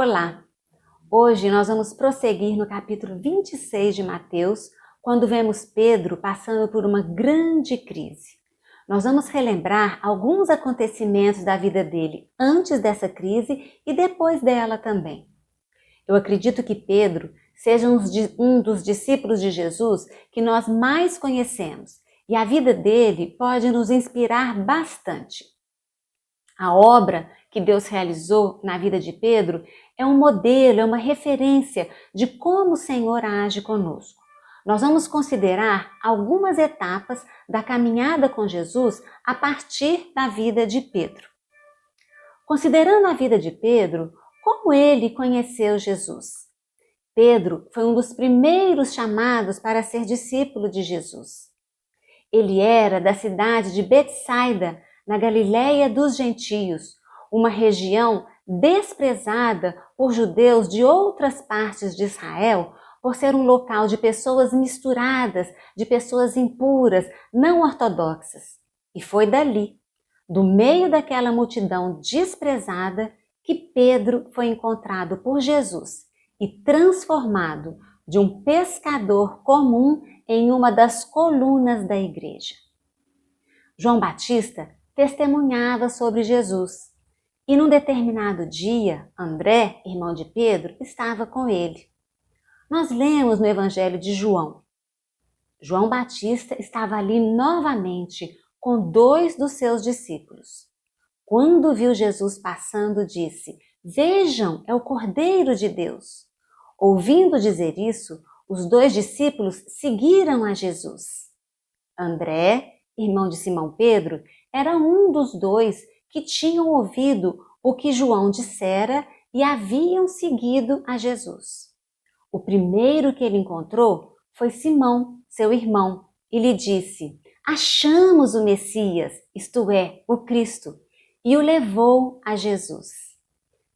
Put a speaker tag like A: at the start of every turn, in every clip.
A: Olá! Hoje nós vamos prosseguir no capítulo 26 de Mateus, quando vemos Pedro passando por uma grande crise. Nós vamos relembrar alguns acontecimentos da vida dele antes dessa crise e depois dela também. Eu acredito que Pedro seja um dos discípulos de Jesus que nós mais conhecemos e a vida dele pode nos inspirar bastante. A obra que Deus realizou na vida de Pedro é um modelo, é uma referência de como o Senhor age conosco. Nós vamos considerar algumas etapas da caminhada com Jesus a partir da vida de Pedro. Considerando a vida de Pedro, como ele conheceu Jesus? Pedro foi um dos primeiros chamados para ser discípulo de Jesus. Ele era da cidade de Betsaida, na Galiléia dos Gentios, uma região desprezada por judeus de outras partes de Israel, por ser um local de pessoas misturadas, de pessoas impuras, não ortodoxas. E foi dali, do meio daquela multidão desprezada, que Pedro foi encontrado por Jesus e transformado de um pescador comum em uma das colunas da igreja. João Batista testemunhava sobre Jesus e num determinado dia, André, irmão de Pedro, estava com ele. Nós lemos no Evangelho de João. João Batista estava ali novamente com 2 dos seus discípulos. Quando viu Jesus passando, disse: "Vejam, é o Cordeiro de Deus." Ouvindo dizer isso, os 2 discípulos seguiram a Jesus. André, irmão de Simão Pedro, era um dos 2 que tinham ouvido o que João dissera e haviam seguido a Jesus. O primeiro que ele encontrou foi Simão, seu irmão, e lhe disse: "Achamos o Messias, isto é, o Cristo", e o levou a Jesus.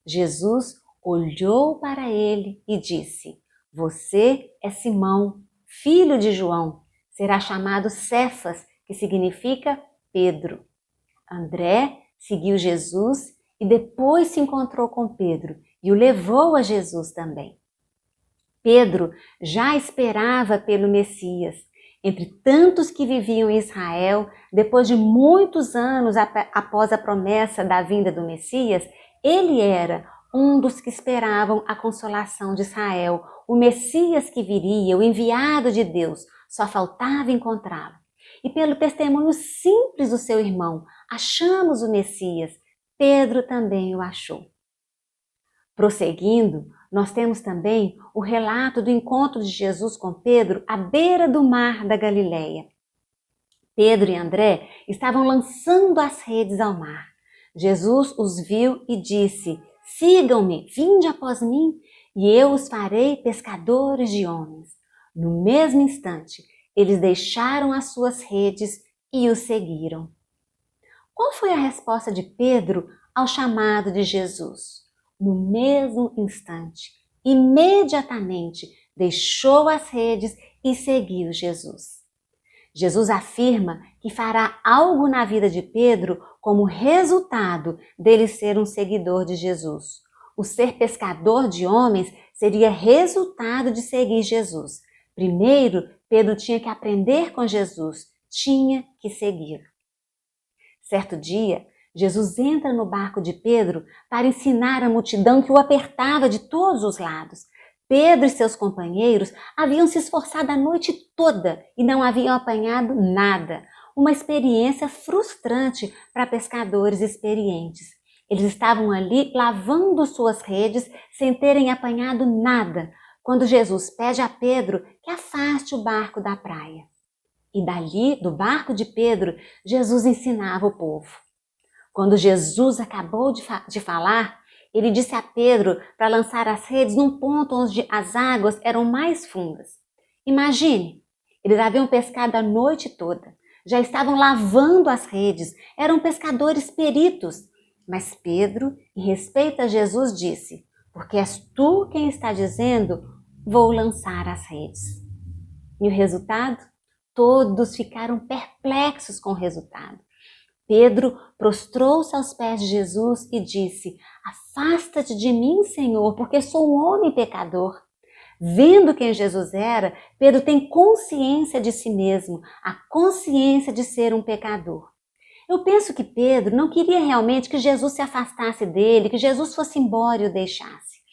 A: Jesus olhou para ele e disse: "Você é Simão, filho de João, será chamado Cefas, que significa Pedro." André seguiu Jesus e depois se encontrou com Pedro e o levou a Jesus também. Pedro já esperava pelo Messias. Entre tantos que viviam em Israel, depois de muitos anos após a promessa da vinda do Messias, ele era um dos que esperavam a consolação de Israel, o Messias que viria, o enviado de Deus, só faltava encontrá-lo. E pelo testemunho simples do seu irmão, achamos o Messias, Pedro também o achou. Prosseguindo, nós temos também o relato do encontro de Jesus com Pedro à beira do mar da Galileia. Pedro e André estavam lançando as redes ao mar. Jesus os viu e disse: "Sigam-me, vinde após mim, e eu os farei pescadores de homens." No mesmo instante, eles deixaram as suas redes e o seguiram. Qual foi a resposta de Pedro ao chamado de Jesus? No mesmo instante, imediatamente, deixou as redes e seguiu Jesus. Jesus afirma que fará algo na vida de Pedro como resultado dele ser um seguidor de Jesus. O ser pescador de homens seria resultado de seguir Jesus. Primeiro, Pedro tinha que aprender com Jesus, tinha que segui-lo. Certo dia, Jesus entra no barco de Pedro para ensinar a multidão que o apertava de todos os lados. Pedro e seus companheiros haviam se esforçado a noite toda e não haviam apanhado nada. Uma experiência frustrante para pescadores experientes. Eles estavam ali lavando suas redes sem terem apanhado nada, quando Jesus pede a Pedro que afaste o barco da praia. E dali, do barco de Pedro, Jesus ensinava o povo. Quando Jesus acabou de falar, ele disse a Pedro para lançar as redes num ponto onde as águas eram mais fundas. Imagine, eles haviam pescado a noite toda, já estavam lavando as redes, eram pescadores peritos. Mas Pedro, em respeito a Jesus, disse: "Porque és tu quem está dizendo, vou lançar as redes." E o resultado? Todos ficaram perplexos com o resultado. Pedro prostrou-se aos pés de Jesus e disse: Afasta-te de mim, Senhor, porque sou um homem pecador. Vendo quem Jesus era, Pedro tem consciência de si mesmo, a consciência de ser um pecador. Eu penso que Pedro não queria realmente que Jesus se afastasse dele, que Jesus fosse embora e o deixasse.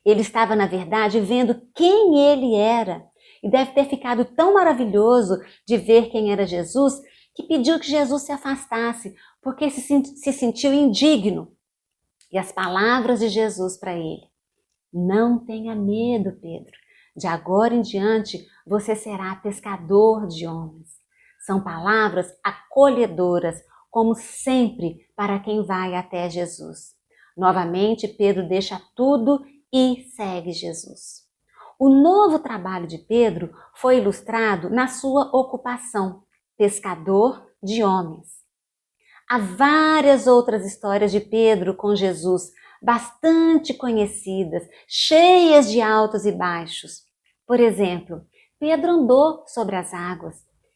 A: Ele estava, na verdade, vendo quem ele era. E deve ter ficado tão maravilhoso de ver quem era Jesus, que pediu que Jesus se afastasse, porque se sentiu indigno. E as palavras de Jesus para ele: Não tenha medo, Pedro. De agora em diante, você será pescador de homens. São palavras acolhedoras, como sempre, para quem vai até Jesus. Novamente, Pedro deixa tudo e segue Jesus. O novo trabalho de Pedro foi ilustrado na sua ocupação, pescador de homens. Há várias outras histórias de Pedro com Jesus, bastante conhecidas, cheias de altos e baixos. Por exemplo, Pedro andou sobre as águas.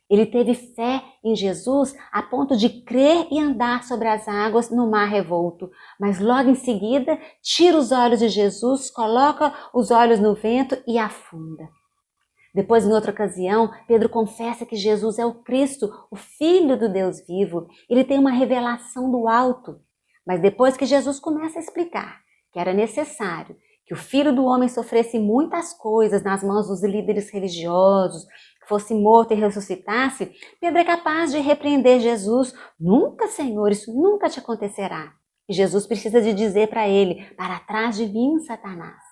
A: Ele teve fé em Jesus a ponto de crer e andar sobre as águas no mar revolto, mas logo em seguida tira os olhos de Jesus, coloca os olhos no vento e afunda. Depois, em outra ocasião, Pedro confessa que Jesus é o Cristo, o Filho do Deus vivo. Ele tem uma revelação do alto. Mas depois que Jesus começa a explicar que era necessário que o Filho do Homem sofresse muitas coisas nas mãos dos líderes religiosos, que fosse morto e ressuscitasse, Pedro é capaz de repreender Jesus. Nunca, Senhor, isso nunca te acontecerá. E Jesus precisa de dizer para ele: para trás de mim, Satanás.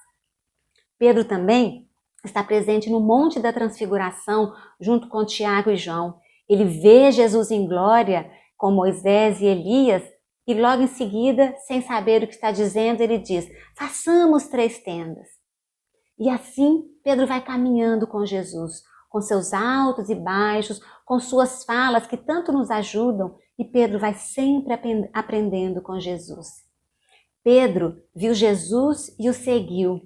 A: Pedro também está presente no Monte da Transfiguração, junto com Tiago e João. Ele vê Jesus em glória, com Moisés e Elias, e logo em seguida, sem saber o que está dizendo, ele diz: façamos 3 tendas. E assim, Pedro vai caminhando com Jesus, com seus altos e baixos, com suas falas que tanto nos ajudam, e Pedro vai sempre aprendendo com Jesus. Pedro viu Jesus e o seguiu.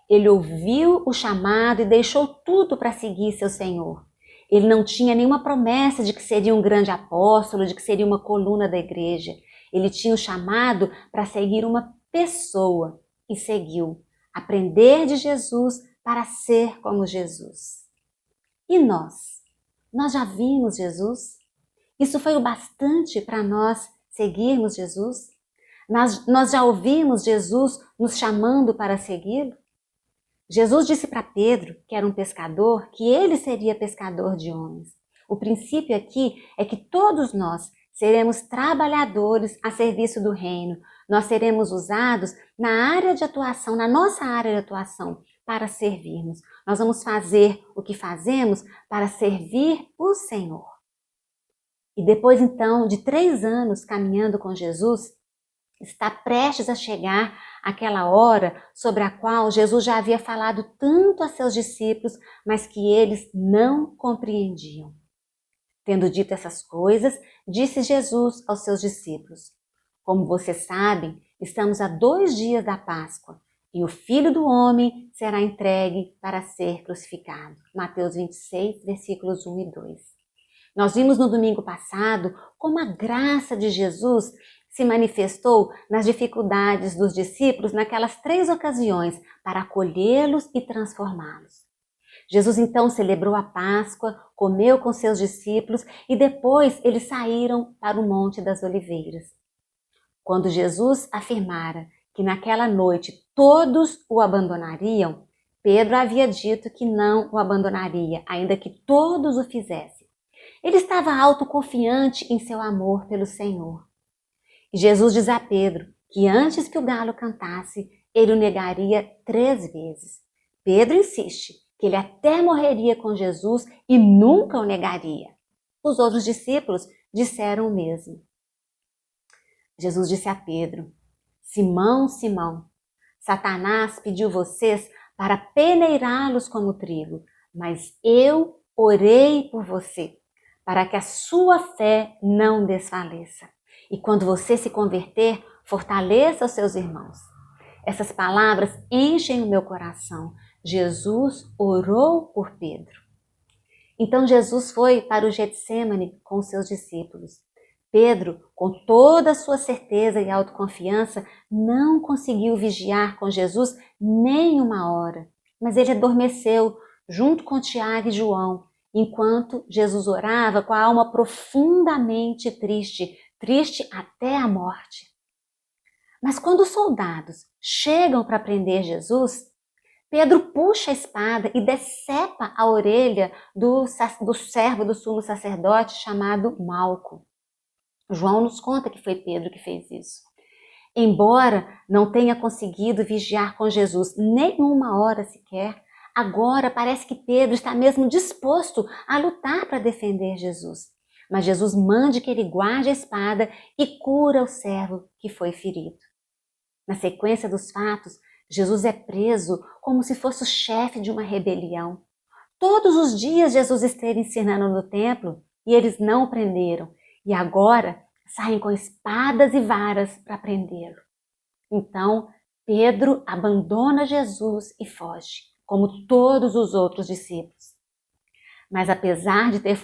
A: Ele ouviu o chamado e deixou tudo para seguir seu Senhor. Ele não tinha nenhuma promessa de que seria um grande apóstolo, de que seria uma coluna da igreja. Ele tinha o chamado para seguir uma pessoa e seguiu. Aprender de Jesus para ser como Jesus. E nós? Nós já vimos Jesus? Isso foi o bastante para nós seguirmos Jesus? Nós já ouvimos Jesus nos chamando para segui-lo? Jesus disse para Pedro, que era um pescador, que ele seria pescador de homens. O princípio aqui é que todos nós seremos trabalhadores a serviço do reino. Nós seremos usados na área de atuação, na nossa área de atuação, para servirmos. Nós vamos fazer o que fazemos para servir o Senhor. E depois, então, de 3 anos caminhando com Jesus, está prestes a chegar aquela hora sobre a qual Jesus já havia falado tanto a seus discípulos, mas que eles não compreendiam. Tendo dito essas coisas, disse Jesus aos seus discípulos: Como vocês sabem, estamos a 2 dias da Páscoa, e o Filho do Homem será entregue para ser crucificado. Mateus 26, versículos 1 e 2. Nós vimos no domingo passado como a graça de Jesus se manifestou nas dificuldades dos discípulos naquelas 3 ocasiões para acolhê-los e transformá-los. Jesus então celebrou a Páscoa, comeu com seus discípulos e depois eles saíram para o Monte das Oliveiras. Quando Jesus afirmara que naquela noite todos o abandonariam, Pedro havia dito que não o abandonaria, ainda que todos o fizessem. Ele estava autoconfiante em seu amor pelo Senhor. E Jesus diz a Pedro que antes que o galo cantasse, ele o negaria 3 vezes. Pedro insiste que ele até morreria com Jesus e nunca o negaria. Os outros discípulos disseram o mesmo. Jesus disse a Pedro: Simão, Simão, Satanás pediu vocês para peneirá-los como trigo, mas eu orei por você, para que a sua fé não desfaleça. E quando você se converter, fortaleça os seus irmãos. Essas palavras enchem o meu coração. Jesus orou por Pedro. Então Jesus foi para o Getsêmani com os seus discípulos. Pedro, com toda a sua certeza e autoconfiança, não conseguiu vigiar com Jesus nem uma hora, mas ele adormeceu junto com Tiago e João, enquanto Jesus orava com a alma profundamente triste, triste até a morte. Mas quando os soldados chegam para prender Jesus, Pedro puxa a espada e decepa a orelha do servo do sumo sacerdote chamado Malco. João nos conta que foi Pedro que fez isso. Embora não tenha conseguido vigiar com Jesus nem uma hora sequer, agora parece que Pedro está mesmo disposto a lutar para defender Jesus. Mas Jesus manda que ele guarde a espada e cura o servo que foi ferido. Na sequência dos fatos, Jesus é preso como se fosse o chefe de uma rebelião. Todos os dias Jesus esteve ensinando no templo e eles não o prenderam. E agora saem com espadas e varas para prendê-lo. Então, Pedro abandona Jesus e foge, como todos os outros discípulos. Mas apesar de ter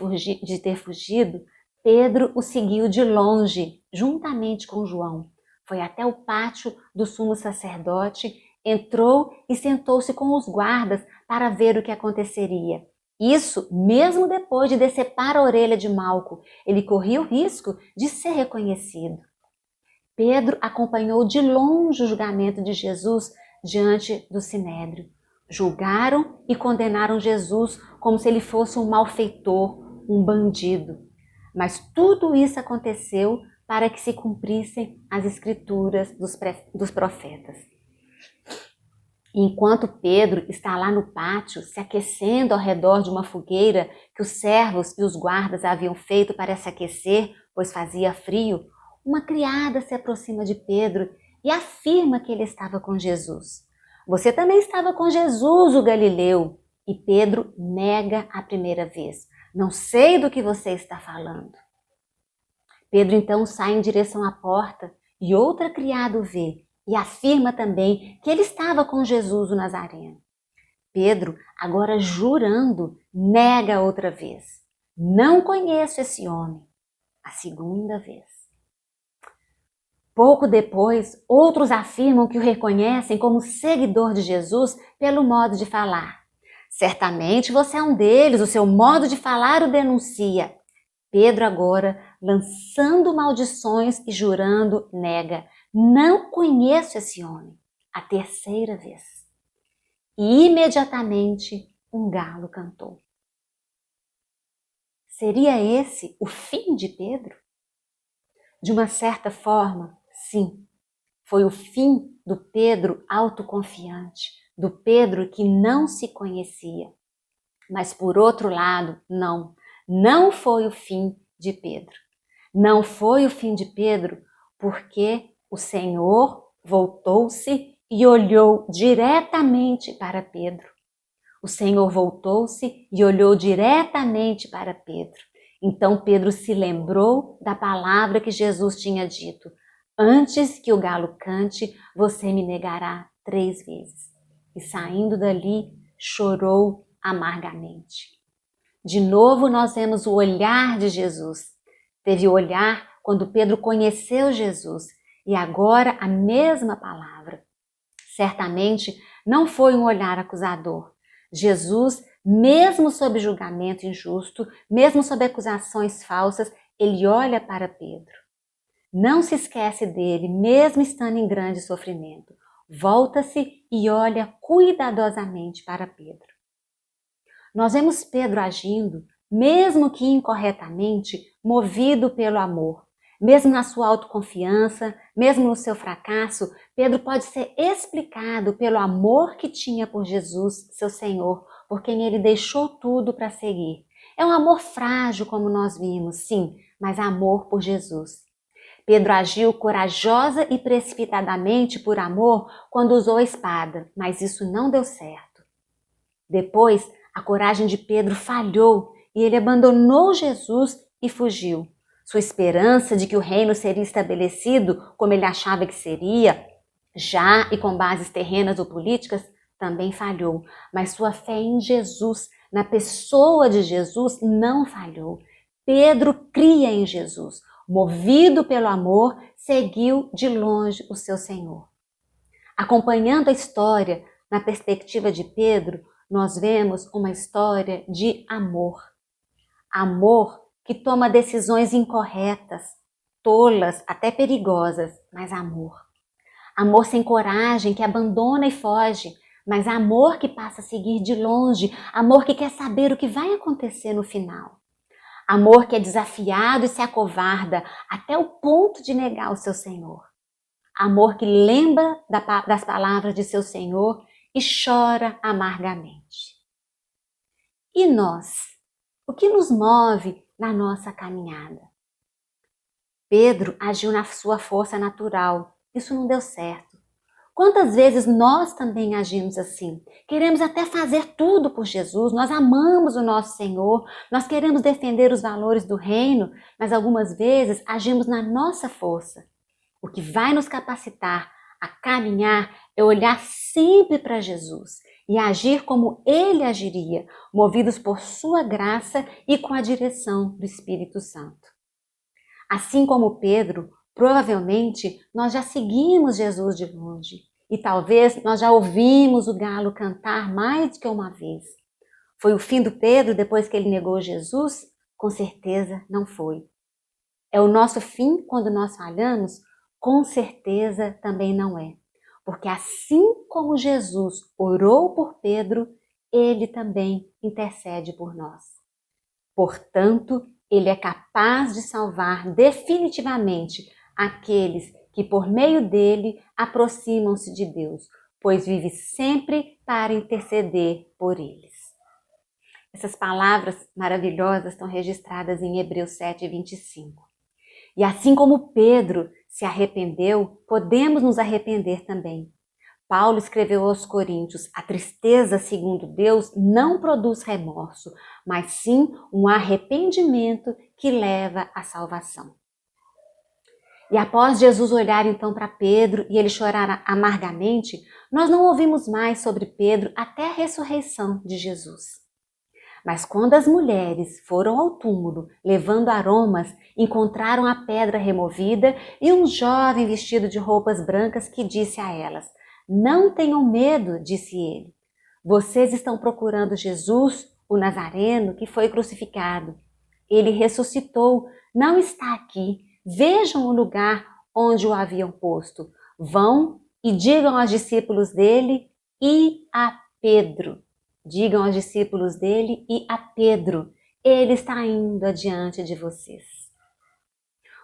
A: fugido, Pedro o seguiu de longe, juntamente com João. Foi até o pátio do sumo sacerdote, entrou e sentou-se com os guardas para ver o que aconteceria. Isso mesmo depois de decepar a orelha de Malco, ele corria o risco de ser reconhecido. Pedro acompanhou de longe o julgamento de Jesus diante do Sinédrio. Julgaram e condenaram Jesus como se ele fosse um malfeitor, um bandido. Mas tudo isso aconteceu para que se cumprissem as escrituras dos profetas. Enquanto Pedro está lá no pátio, se aquecendo ao redor de uma fogueira que os servos e os guardas haviam feito para se aquecer, pois fazia frio, uma criada se aproxima de Pedro e afirma que ele estava com Jesus. Você também estava com Jesus, o Galileu. E Pedro nega a primeira vez. Não sei do que você está falando. Pedro então sai em direção à porta e outra criada o vê e afirma também que ele estava com Jesus o Nazareno. Pedro, agora jurando, nega outra vez. Não conheço esse homem. A segunda vez. Pouco depois, outros afirmam que o reconhecem como seguidor de Jesus pelo modo de falar. Certamente você é um deles, o seu modo de falar o denuncia. Pedro agora, lançando maldições e jurando, nega. Não conheço esse homem. A terceira vez. E imediatamente um galo cantou. Seria esse o fim de Pedro? De uma certa forma, sim. Foi o fim do Pedro autoconfiante, do Pedro que não se conhecia. Mas por outro lado, não. Não foi o fim de Pedro. Não foi o fim de Pedro porque o Senhor voltou-se e olhou diretamente para Pedro. O Senhor voltou-se e olhou diretamente para Pedro. Então Pedro se lembrou da palavra que Jesus tinha dito. Antes que o galo cante, você me negará 3 vezes. E saindo dali, chorou amargamente. De novo nós vemos o olhar de Jesus. Teve o olhar quando Pedro conheceu Jesus e agora a mesma palavra. Certamente não foi um olhar acusador. Jesus, mesmo sob julgamento injusto, mesmo sob acusações falsas, ele olha para Pedro. Não se esquece dele, mesmo estando em grande sofrimento. Volta-se e olha cuidadosamente para Pedro. Nós vemos Pedro agindo, mesmo que incorretamente, movido pelo amor. Mesmo na sua autoconfiança, mesmo no seu fracasso, Pedro pode ser explicado pelo amor que tinha por Jesus, seu Senhor, por quem ele deixou tudo para seguir. É um amor frágil, como nós vimos, sim, mas amor por Jesus. Pedro agiu corajosa e precipitadamente por amor quando usou a espada, mas isso não deu certo. Depois, a coragem de Pedro falhou e ele abandonou Jesus e fugiu. Sua esperança de que o reino seria estabelecido como ele achava que seria, já e com bases terrenas ou políticas, também falhou. Mas sua fé em Jesus, na pessoa de Jesus, não falhou. Pedro cria em Jesus. movido pelo amor, seguiu de longe o seu Senhor. Acompanhando a história na perspectiva de Pedro, nós vemos uma história de amor. Amor que toma decisões incorretas, tolas, até perigosas, mas amor. Amor sem coragem, que abandona e foge, mas amor que passa a seguir de longe, amor que quer saber o que vai acontecer no final. Amor que é desafiado e se acovarda até o ponto de negar o seu Senhor. Amor que lembra das palavras de seu Senhor e chora amargamente. E nós? O que nos move na nossa caminhada? Pedro agiu na sua força natural. Isso não deu certo. Quantas vezes nós também agimos assim? Queremos até fazer tudo por Jesus, nós amamos o nosso Senhor, nós queremos defender os valores do reino, mas algumas vezes agimos na nossa força. O que vai nos capacitar a caminhar é olhar sempre para Jesus e agir como Ele agiria, movidos por sua graça e com a direção do Espírito Santo. Assim como Pedro, provavelmente nós já seguimos Jesus de longe e talvez nós já ouvimos o galo cantar mais do que uma vez. Foi o fim do Pedro depois que ele negou Jesus? Com certeza não foi. É o nosso fim quando nós falhamos? Com certeza também não é. Porque assim como Jesus orou por Pedro, ele também intercede por nós. Portanto, ele é capaz de salvar definitivamente aqueles que por meio dele aproximam-se de Deus, pois vive sempre para interceder por eles. Essas palavras maravilhosas estão registradas em Hebreus 7:25. E assim como Pedro se arrependeu, podemos nos arrepender também. Paulo escreveu aos Coríntios: a tristeza, segundo Deus, não produz remorso, mas sim um arrependimento que leva à salvação. E após Jesus olhar então para Pedro e ele chorar amargamente, nós não ouvimos mais sobre Pedro até a ressurreição de Jesus. Mas quando as mulheres foram ao túmulo levando aromas, encontraram a pedra removida e um jovem vestido de roupas brancas que disse a elas: não tenham medo, disse ele. Vocês estão procurando Jesus, o Nazareno, que foi crucificado. Ele ressuscitou, não está aqui. Vejam o lugar onde o haviam posto. Vão e digam aos discípulos dele e a Pedro. Digam aos discípulos dele e a Pedro, ele está indo adiante de vocês.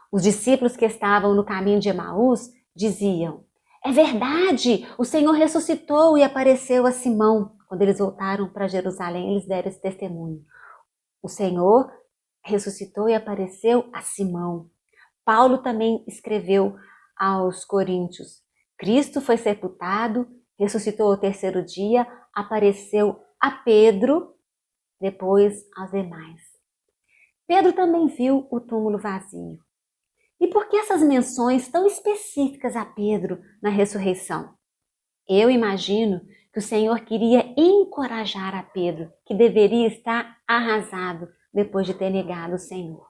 A: Os discípulos que estavam no caminho de Emaús diziam: é verdade, o Senhor ressuscitou e apareceu a Simão. Quando eles voltaram para Jerusalém, eles deram esse testemunho. O Senhor ressuscitou e apareceu a Simão. Paulo também escreveu aos Coríntios: Cristo foi sepultado, ressuscitou ao terceiro dia, apareceu a Pedro, depois aos demais. Pedro também viu o túmulo vazio. E por que essas menções tão específicas a Pedro na ressurreição? Eu imagino que o Senhor queria encorajar a Pedro, que deveria estar arrasado depois de ter negado o Senhor.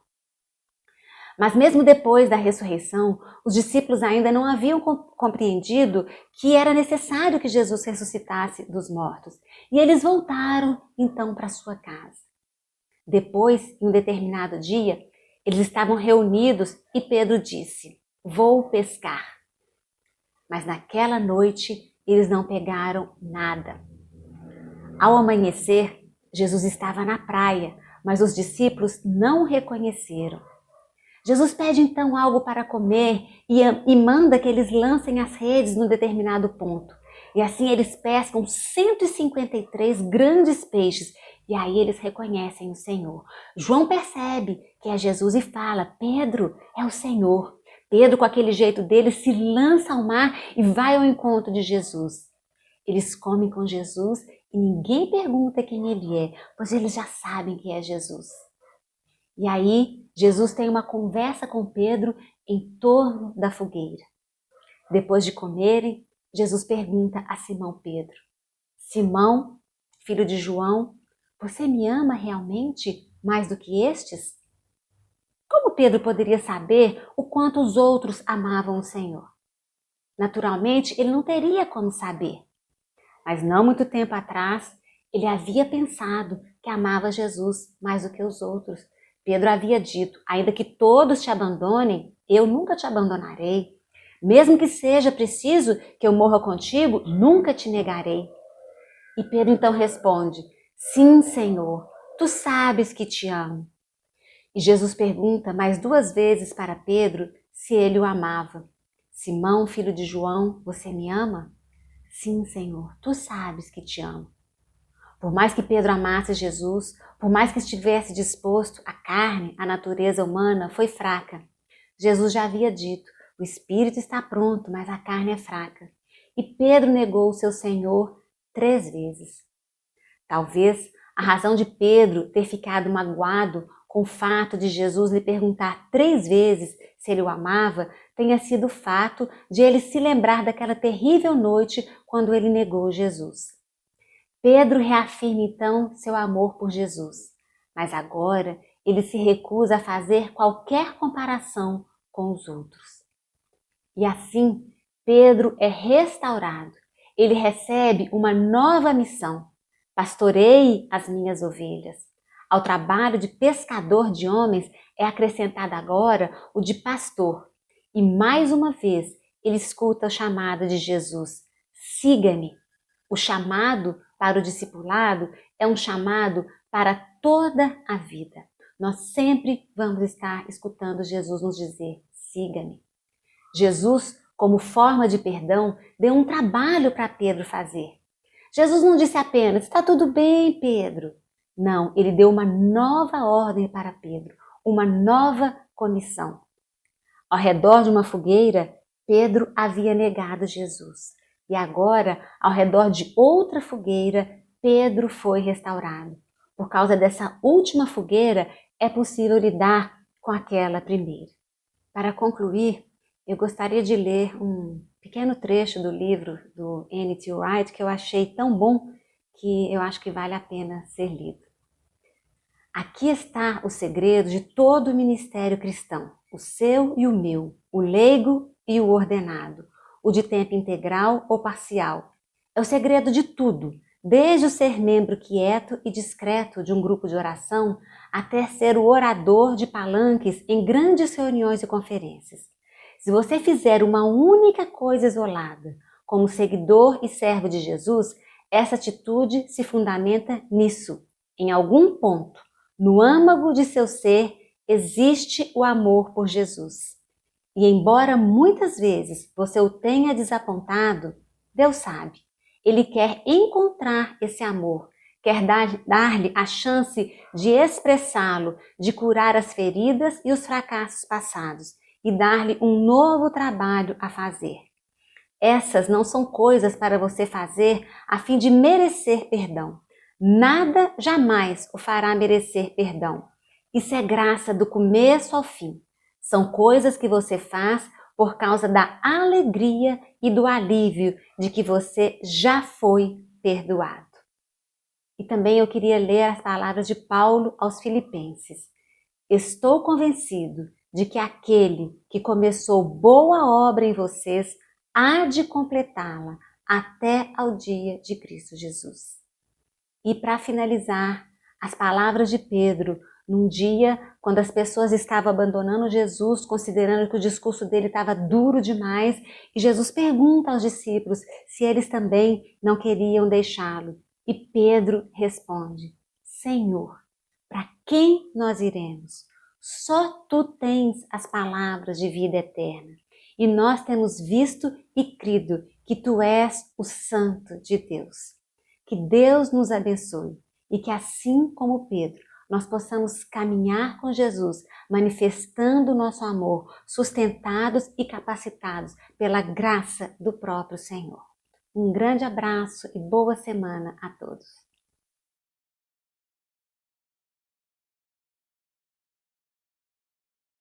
A: Mas mesmo depois da ressurreição, os discípulos ainda não haviam compreendido que era necessário que Jesus ressuscitasse dos mortos. E eles voltaram então para sua casa. Depois, em um determinado dia, eles estavam reunidos e Pedro disse: vou pescar. Mas naquela noite eles não pegaram nada. Ao amanhecer, Jesus estava na praia, mas os discípulos não o reconheceram. Jesus pede então algo para comer e manda que eles lancem as redes num determinado ponto. E assim eles pescam 153 grandes peixes e aí eles reconhecem o Senhor. João percebe que é Jesus e fala: Pedro, é o Senhor. Pedro, com aquele jeito dele, se lança ao mar e vai ao encontro de Jesus. Eles comem com Jesus e ninguém pergunta quem ele é, pois eles já sabem que é Jesus. E aí, Jesus tem uma conversa com Pedro em torno da fogueira. Depois de comerem, Jesus pergunta a Simão Pedro: Simão, filho de João, você me ama realmente mais do que estes? Como Pedro poderia saber o quanto os outros amavam o Senhor? Naturalmente, ele não teria como saber. Mas não muito tempo atrás, ele havia pensado que amava Jesus mais do que os outros. Pedro havia dito: ainda que todos te abandonem, eu nunca te abandonarei. Mesmo que seja preciso que eu morra contigo, nunca te negarei. E Pedro então responde: sim, Senhor, tu sabes que te amo. E Jesus pergunta mais 2 vezes para Pedro se ele o amava. Simão, filho de João, você me ama? Sim, Senhor, tu sabes que te amo. Por mais que Pedro amasse Jesus, por mais que estivesse disposto, a carne, a natureza humana foi fraca. Jesus já havia dito: o espírito está pronto, mas a carne é fraca. E Pedro negou o seu Senhor 3 vezes. Talvez a razão de Pedro ter ficado magoado com o fato de Jesus lhe perguntar 3 vezes se ele o amava tenha sido o fato de ele se lembrar daquela terrível noite quando ele negou Jesus. Pedro reafirma então seu amor por Jesus, mas agora ele se recusa a fazer qualquer comparação com os outros. E assim, Pedro é restaurado. Ele recebe uma nova missão: pastorei as minhas ovelhas. Ao trabalho de pescador de homens é acrescentado agora o de pastor. E mais uma vez ele escuta o chamado de Jesus: siga-me. O chamado para o discipulado é um chamado para toda a vida. Nós sempre vamos estar escutando Jesus nos dizer: siga-me. Jesus, como forma de perdão, deu um trabalho para Pedro fazer. Jesus não disse apenas: está tudo bem, Pedro. Não, ele deu uma nova ordem para Pedro, uma nova comissão. Ao redor de uma fogueira, Pedro havia negado Jesus. E agora, ao redor de outra fogueira, Pedro foi restaurado. Por causa dessa última fogueira, é possível lidar com aquela primeira. Para concluir, eu gostaria de ler um pequeno trecho do livro do N.T. Wright que eu achei tão bom que eu acho que vale a pena ser lido. Aqui está o segredo de todo o ministério cristão, o seu e o meu, o leigo e o ordenado, o de tempo integral ou parcial. É o segredo de tudo, desde o ser membro quieto e discreto de um grupo de oração até ser o orador de palanques em grandes reuniões e conferências. Se você fizer uma única coisa isolada, como seguidor e servo de Jesus, essa atitude se fundamenta nisso. Em algum ponto, no âmago de seu ser, existe o amor por Jesus. E embora muitas vezes você o tenha desapontado, Deus sabe, Ele quer encontrar esse amor, quer dar-lhe a chance de expressá-lo, de curar as feridas e os fracassos passados e dar-lhe um novo trabalho a fazer. Essas não são coisas para você fazer a fim de merecer perdão. Nada jamais o fará merecer perdão. Isso é graça do começo ao fim. São coisas que você faz por causa da alegria e do alívio de que você já foi perdoado. E também eu queria ler as palavras de Paulo aos Filipenses. Estou convencido de que aquele que começou boa obra em vocês há de completá-la até ao dia de Cristo Jesus. E para finalizar, as palavras de Pedro, num dia quando as pessoas estavam abandonando Jesus, considerando que o discurso dele estava duro demais, e Jesus pergunta aos discípulos se eles também não queriam deixá-lo. E Pedro responde: Senhor, para quem nós iremos? Só tu tens as palavras de vida eterna. E nós temos visto e crido que tu és o Santo de Deus. Que Deus nos abençoe e que assim como Pedro, nós possamos caminhar com Jesus, manifestando o nosso amor, sustentados e capacitados pela graça do próprio Senhor. Um grande abraço e boa semana a todos.